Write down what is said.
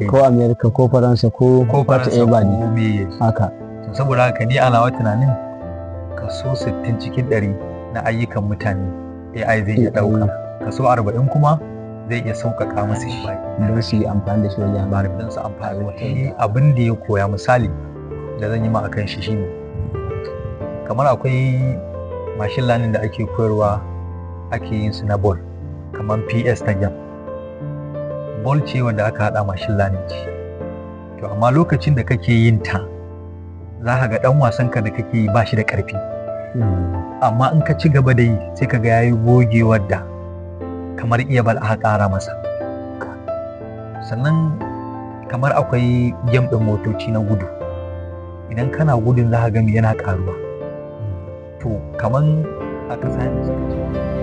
ko Amerika ko Faransa ko whatever ne haka. Saboda haka ni ana wa tunanin kaso 60 cikin 100 na ayyukan mutane AI zai iya ɗauka, kaso 40 kuma zai iya sauƙaƙa masu shi don su yi amfani da shi wajen don su amfani da abin da ya koya. Misali da zan yi ma akan shi shine kamar akwai machine learning da ake koyarwa, ake yin su na ball, kamar PS ta game ball ce wanda aka haɗa machine learning ce, to amma lokacin da kake yin ta za ka ga ɗan wasan ka da kake yi ba shi da ƙarfi, amma in ka ci gaba da yi sai ka ga yayi gogewar da kamar iya bal aka ƙara masa. Sannan kamar akwai game ɗin motoci na gudu, idan kana gudun za ka ga yana ƙaruwa. To kamar a ƙasa da suka ce